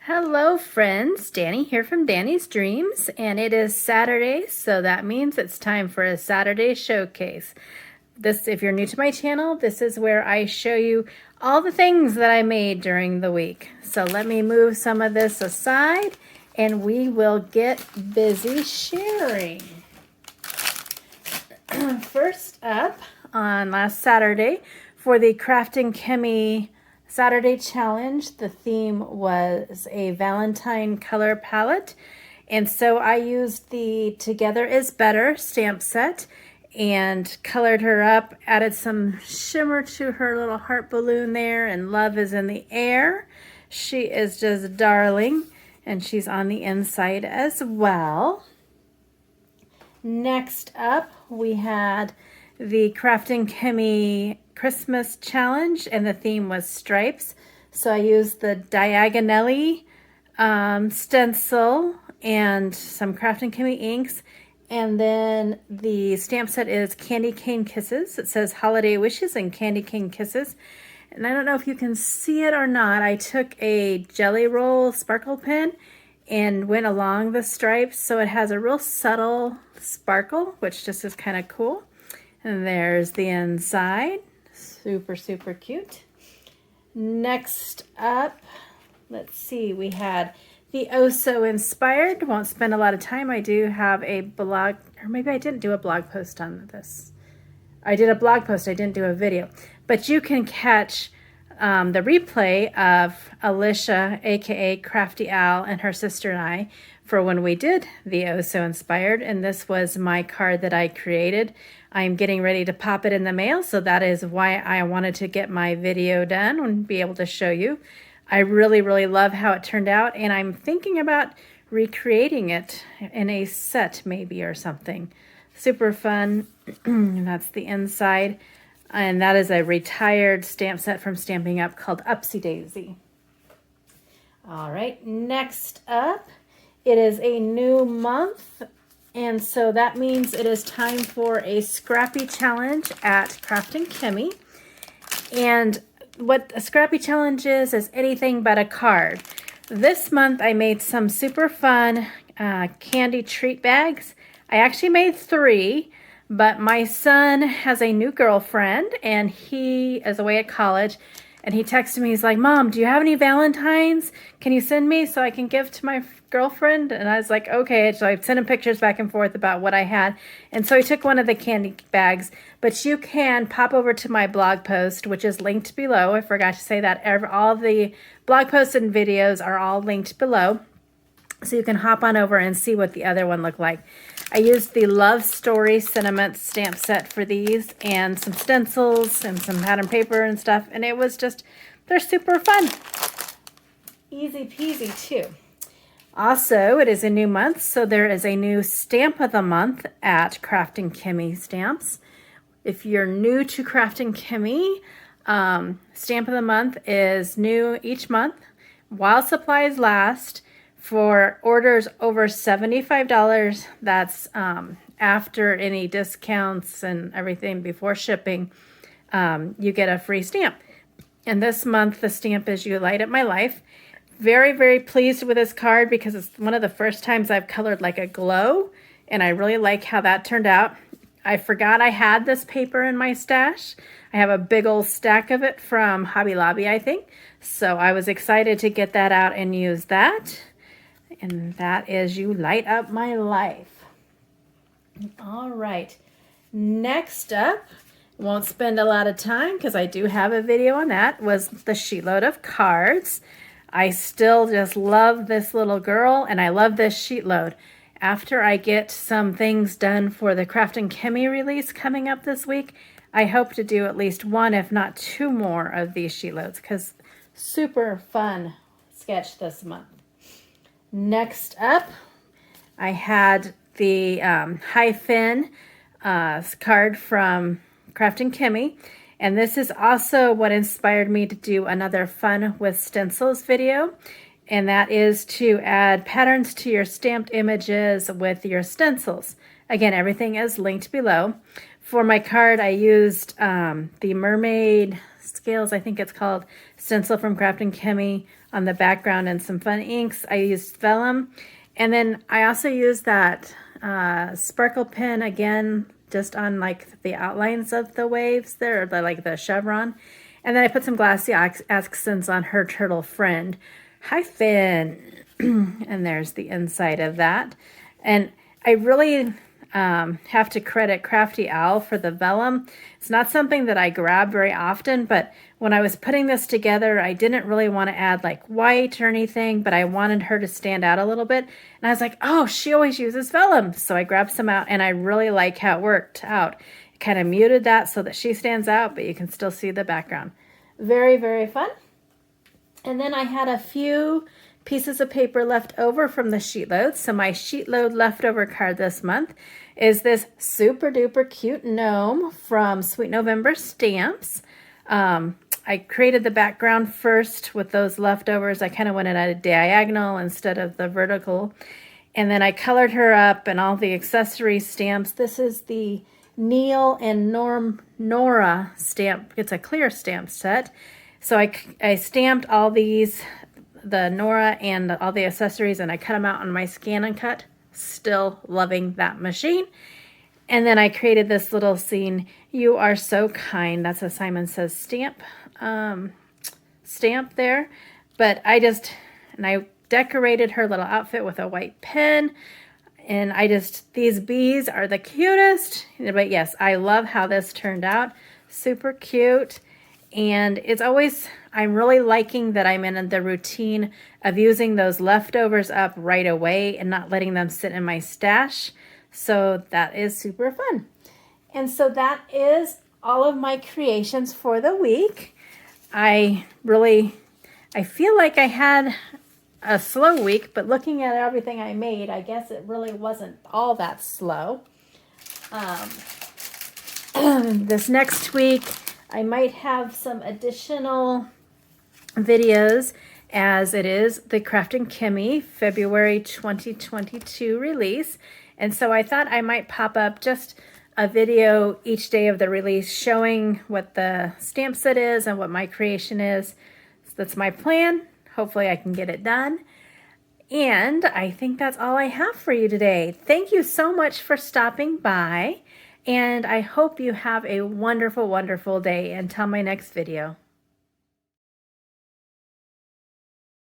Hello friends, Danny here from Danny's Dreams, and it is Saturday, so that means it's time for a Saturday showcase. If you're new to my channel, this is where I show you all the things that I made during the week. So let me move some of this aside and we will get busy sharing. First up, on last Saturday for the Crafting Kimmy Saturday Challenge, the theme was a Valentine color palette. And so I used the Together is Better stamp set and colored her up, added some shimmer to her little heart balloon there, and love is in the air. She is just darling, and she's on the inside as well. Next up, we had the Crafting Kimmy Christmas Challenge, and the theme was stripes. So I used the Diagonelli stencil and some Crafting Kimmy inks. And then the stamp set is Candy Cane Kisses. It says Holiday Wishes and Candy Cane Kisses. And I don't know if you can see it or not. I took a Jelly Roll sparkle pen and went along the stripes, so it has a real subtle sparkle, which just is kind of cool. And there's the inside. Super, super cute. Next up, let's see, we had the Oh So Inspired. Won't spend a lot of time. I do have a blog, or maybe I didn't do a blog post on this. I did a blog post, I didn't do a video. But you can catch the replay of Alicia, aka Crafty Al, and her sister and I for when we did the Oh So Inspired, and this was my card that I created. I'm getting ready to pop it in the mail, so that is why I wanted to get my video done and be able to show you. I really, really love how it turned out, and I'm thinking about recreating it in a set maybe or something. Super fun. That's the inside. And that is a retired stamp set from Stampin' Up called Upsy Daisy. All right, next up, it is a new month. And so that means it is time for a Scrappy Challenge at Crafting Kimmy. And what a Scrappy Challenge is anything but a card. This month I made some super fun candy treat bags. I actually made 3. But my son has a new girlfriend, and he is away at college, and he texted me, he's like, Mom, do you have any Valentines? Can you send me so I can give to my girlfriend? And I was like, okay. So I sent him pictures back and forth about what I had. And so he took one of the candy bags, but you can pop over to my blog post, which is linked below. I forgot to say that. All the blog posts and videos are all linked below. So you can hop on over and see what the other one looked like. I used the Love Story Sentiment stamp set for these, and some stencils and some pattern paper and stuff. And it was just, they're super fun. Easy peasy too. Also, it is a new month, so there is a new Stamp of the Month at Crafting Kimmy Stamps. If you're new to Crafting Kimmy, Stamp of the Month is new each month while supplies last. For orders over $75, that's after any discounts and everything before shipping, you get a free stamp. And this month, the stamp is You Light Up My Life. Very, very pleased with this card because it's one of the first times I've colored like a glow, and I really like how that turned out. I forgot I had this paper in my stash. I have a big old stack of it from Hobby Lobby, I think. So I was excited to get that out and use that. And that is You Light Up My Life. All right. Next up, won't spend a lot of time because I do have a video on that, was the sheet load of cards. I still just love this little girl, and I love this sheet load. After I get some things done for the Crafting Kimmy release coming up this week, I hope to do at least 1, if not 2 more of these sheet loads because super fun sketch this month. Next up, I had the High Fin card from Crafting Kimmy, and this is also what inspired me to do another Fun with Stencils video, and that is to add patterns to your stamped images with your stencils. Again, everything is linked below. For my card, I used the Mermaid scales, I think it's called, stencil from Craft and Kimmy on the background, and some fun inks. I used vellum, and then I also used that sparkle pen again, just on like the outlines of the waves there, or like the chevron. And then I put some glassy accents on her turtle friend. Hi, Finn. And there's the inside of that. And I really have to credit Crafty Owl for the vellum. It's not something that I grab very often, but when I was putting this together, I didn't really want to add like white or anything, but I wanted her to stand out a little bit. And I was like, oh, she always uses vellum. So I grabbed some out, and I really like how it worked out. It kind of muted that so that she stands out, but you can still see the background. Very, very fun. And then I had a few pieces of paper left over from the sheet load. So my sheet load leftover card this month is this super duper cute gnome from Sweet November Stamps. I created the background first with those leftovers. I kind of went at a diagonal instead of the vertical. And then I colored her up and all the accessory stamps. This is the Neil and Nora stamp. It's a clear stamp set. So I stamped all these, the Nora and all the accessories, and I cut them out on my Scan and Cut. Still loving that machine. And then I created this little scene. You are so kind. That's a Simon Says stamp there. But I decorated her little outfit with a white pen. And these bees are the cutest. But yes, I love how this turned out. Super cute. And I'm really liking that I'm in the routine of using those leftovers up right away and not letting them sit in my stash. So that is super fun. And so that is all of my creations for the week. I feel like I had a slow week, but looking at everything I made, I guess it really wasn't all that slow. This next week, I might have some additional videos, as it is the Craft and Kimmy February 2022 release. And so I thought I might pop up just a video each day of the release showing what the stamp set is and what my creation is. So that's my plan. Hopefully I can get it done. And I think that's all I have for you today. Thank you so much for stopping by. And I hope you have a wonderful, wonderful day until my next video.